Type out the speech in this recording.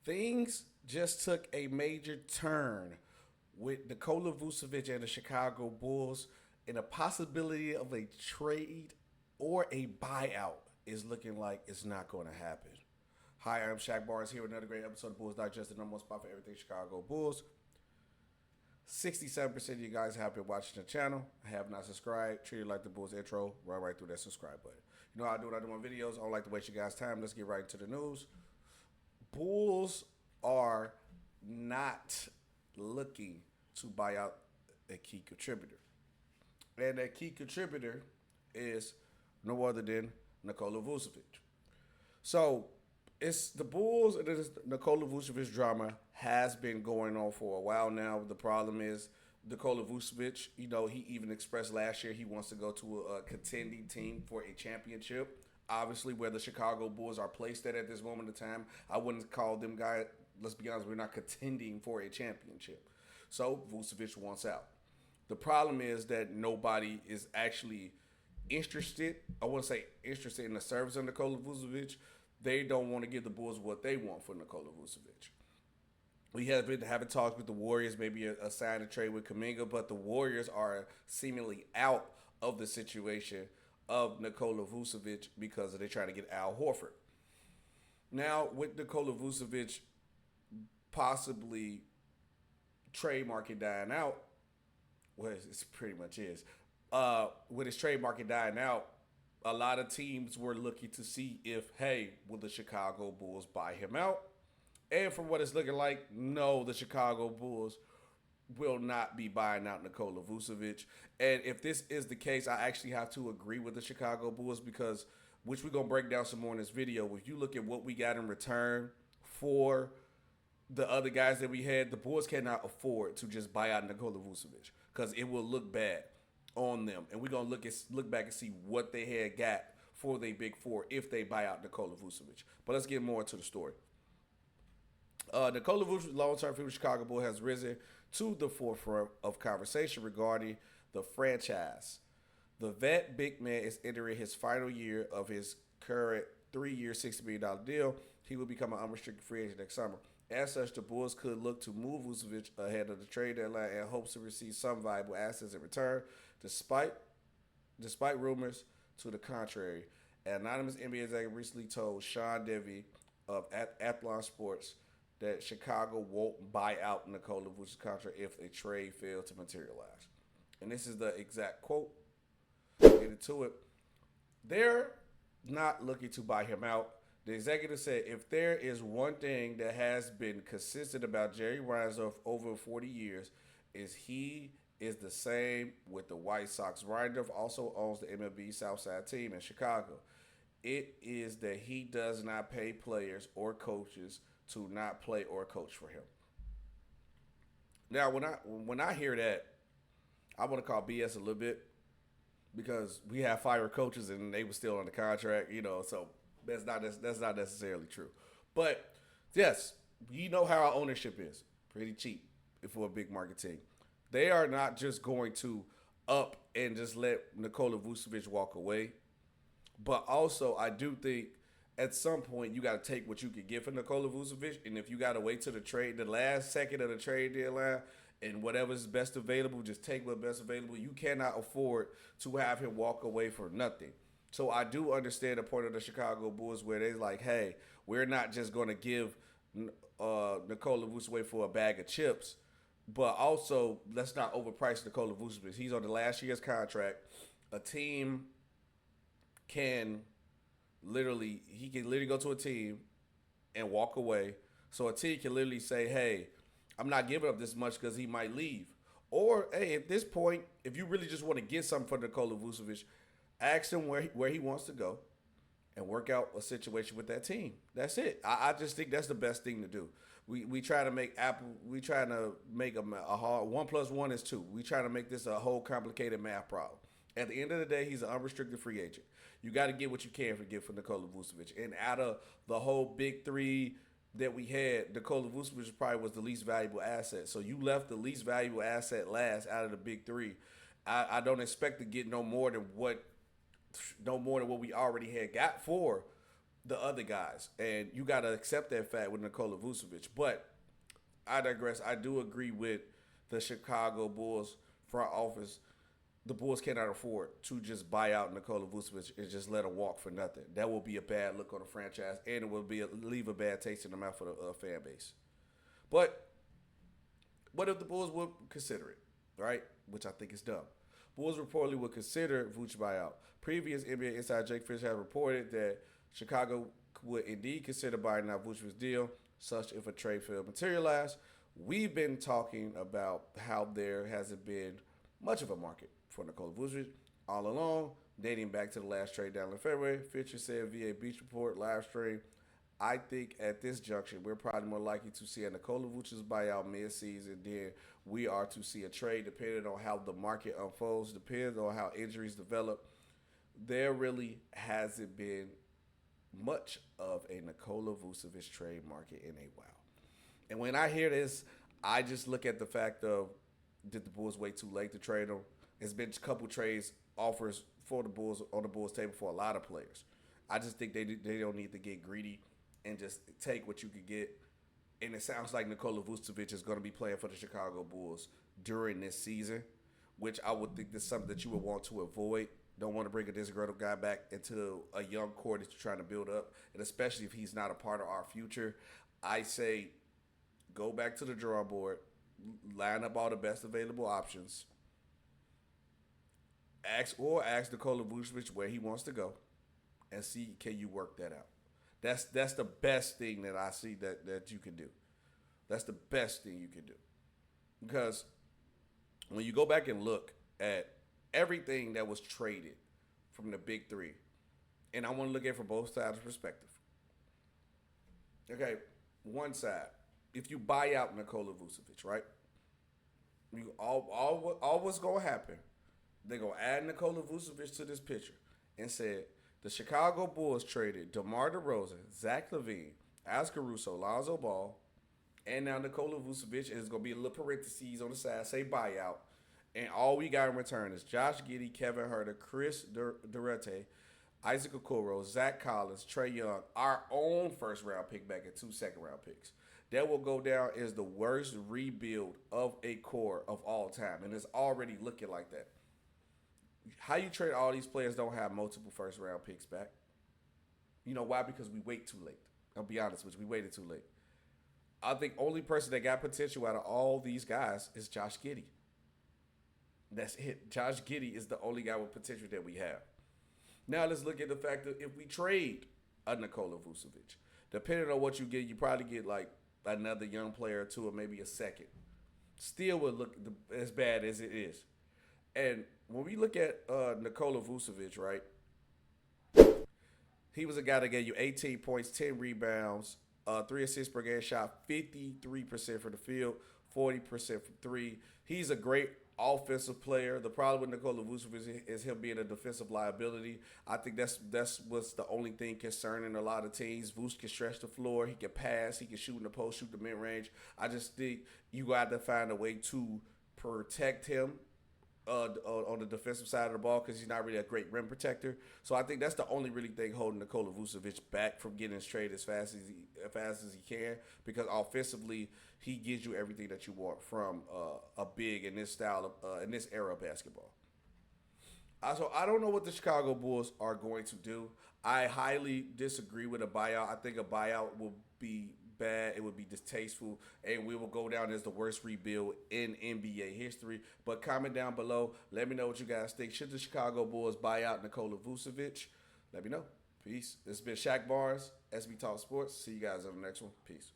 Things just took a major turn with Nikola Vucevic and the Chicago Bulls, and the possibility of a trade or a buyout is looking like it's not going to happen. Hi, I'm Shaq Barnes here with another great episode of Bulls Digest, the number one spot for everything Chicago Bulls. 67% of you guys have been watching the channel. Have not subscribed. Treat it like the Bulls intro. Right through that subscribe button. You know how I do when I do my videos. I don't like to waste you guys' time. Let's get right into the news. Bulls are not looking to buy out a key contributor. And that key contributor is no other than Nikola Vucevic. So it's the Bulls and this Nikola Vucevic drama has been going on for a while now. The problem is Nikola Vucevic, he even expressed last year he wants to go to a contending team for a championship. Obviously, where the Chicago Bulls are placed at this moment in time, I wouldn't call them guys. Let's be honest, we're not contending for a championship. So Vucevic wants out. The problem is that nobody is actually interested. I wouldn't say interested in the service of Nikola Vucevic. They don't want to give the Bulls what they want for Nikola Vucevic. We have been having talks with the Warriors, maybe a sign and trade with Kuminga, but the Warriors are seemingly out of the situation of Nikola Vucevic because they're trying to get Al Horford. Now, with Nikola Vucevic possibly trade market dying out, well, it pretty much is. With his trade market dying out, a lot of teams were looking to see if, hey, will the Chicago Bulls buy him out? And from what it's looking like, no, the Chicago Bulls will not be buying out Nikola Vucevic. And if this is the case, I actually have to agree with the Chicago Bulls because, which we're going to break down some more in this video. If you look at what we got in return for the other guys that we had, the Bulls cannot afford to just buy out Nikola Vucevic because it will look bad on them. And we're going to look back and see what they had got for their big four if they buy out Nikola Vucevic. But let's get more into the story. Nikola Vucevic, long-term future Chicago Bull, has risen to the forefront of conversation regarding the franchise. The vet big man is entering his final year of his current 3-year, $60 million deal. He will become an unrestricted free agent next summer. As such, the Bulls could look to move Vucevic ahead of the trade deadline and hopes to receive some valuable assets in return, despite rumors to the contrary. An anonymous NBA executive recently told Sean Devey of Athlon Sports that Chicago won't buy out Nikola Vucevic's contract if a trade fails to materialize. And this is the exact quote. Get into it. They're not looking to buy him out. The executive said, if there is one thing that has been consistent about Jerry Reinsdorf over 40 years, is he is the same with the White Sox. Reinsdorf also owns the MLB Southside team in Chicago. It is that he does not pay players or coaches to not play or coach for him. Now, when I hear that, I want to call BS a little bit because we have fired coaches and they were still on the contract, so that's not necessarily true. But yes, you know how our ownership is. Pretty cheap for a big market team. They are not just going to up and just let Nikola Vucevic walk away. But also, I do think at some point you got to take what you can get for Nikola Vucevic, and if you got to wait till the last second of the trade deadline, and whatever's best available, just take what's best available. You cannot afford to have him walk away for nothing. So I do understand the point of the Chicago Bulls where they're like, hey, we're not just going to give Nikola Vucevic away for a bag of chips, but also let's not overprice Nikola Vucevic. He's on the last year's contract. A team can literally go to a team and walk away. So a team can literally say, hey, I'm not giving up this much because he might leave. Or, hey, at this point, if you really just want to get something for Nikola Vucevic, ask him where he wants to go and work out a situation with that team. That's it. I just think that's the best thing to do. We try to make a hard 1 + 1 is 2. We try to make this a whole complicated math problem. At the end of the day, he's an unrestricted free agent. You got to get what you can for Nikola Vucevic. And out of the whole big three that we had, Nikola Vucevic probably was the least valuable asset. So you left the least valuable asset last out of the big three. I don't expect to get no more than what we already had got for the other guys, and you got to accept that fact with Nikola Vucevic. But I digress. I do agree with the Chicago Bulls front office. The Bulls cannot afford to just buy out Nikola Vucevic and just let him walk for nothing. That will be a bad look on the franchise, and it will leave a bad taste in the mouth for the fan base. But what if the Bulls would consider it, right? Which I think is dumb. Bulls reportedly would consider Vucevic buyout. Previous NBA insider Jake Fish has reported that Chicago would indeed consider buying out Vucevic's deal, such if a trade failed materialize. We've been talking about how there hasn't been much of a market for Nikola Vucevic all along, dating back to the last trade down in February. Fisher said via Beach Report live stream, I think at this junction, we're probably more likely to see a Nikola Vucevic buyout mid-season than we are to see a trade, depending on how the market unfolds, depends on how injuries develop. There really hasn't been much of a Nikola Vucevic trade market in a while. And when I hear this, I just look at the fact of, did the Bulls wait too late to trade him? There's been a couple trades offers for the Bulls on the Bulls table for a lot of players. I just think they don't need to get greedy and just take what you could get. And it sounds like Nikola Vucevic is going to be playing for the Chicago Bulls during this season, which I would think is something that you would want to avoid. Don't want to bring a disgruntled guy back into a young core that you're trying to build up, and especially if he's not a part of our future. I say go back to the drawing board, line up all the best available options, ask Nikola Vucevic where he wants to go, and see can you work that out. That's the best thing that I see that you can do. That's the best thing you can do. Because when you go back and look at everything that was traded from the big three, and I want to look at it from both sides of perspective. Okay, one side, if you buy out Nikola Vucevic, right? All what's going to happen, they're going to add Nikola Vucevic to this picture and said, the Chicago Bulls traded DeMar DeRozan, Zach Lavine, Alex Caruso, Lonzo Ball, and now Nikola Vucevic. Is going to be a little parentheses on the side, say buyout. And all we got in return is Josh Giddey, Kevin Huerter, Chris Duarte, Isaac Okoro, Zach Collins, Trae Young, our own first-round pick back and 2 second-round picks. That will go down as the worst rebuild of a core of all time, and it's already looking like that. How you trade all these players don't have multiple first-round picks back? You know why? Because we wait too late. I'll be honest with you. We waited too late. I think only person that got potential out of all these guys is Josh Giddey. That's it. Josh Giddey is the only guy with potential that we have. Now let's look at the fact that if we trade a Nikola Vucevic, depending on what you get, you probably get like another young player or two or maybe a second. Still would look as bad as it is. And when we look at Nikola Vucevic, right, he was a guy that gave you 18 points, 10 rebounds, 3 assists per game, shot 53% from the field, 40% from three. He's a great offensive player. The problem with Nikola Vucevic is him being a defensive liability. I think that's what's the only thing concerning a lot of teams. Vuce can stretch the floor. He can pass. He can shoot in the post, shoot the mid-range. I just think you got to find a way to protect him on the defensive side of the ball because he's not really a great rim protector. So I think that's the only really thing holding Nikola Vucevic back from getting his trade as fast as he can, because offensively he gives you everything that you want from a big in this style of in this era of basketball. So I don't know what the Chicago Bulls are going to do. I highly disagree with a buyout. I think a buyout will be bad. It would be distasteful, and we will go down as the worst rebuild in NBA history. But comment down below. Let me know what you guys think. Should the Chicago Bulls buy out Nikola Vucevic? Let me know. Peace. This has been Shaq Barnes, SB Talk Sports. See you guys on the next one. Peace.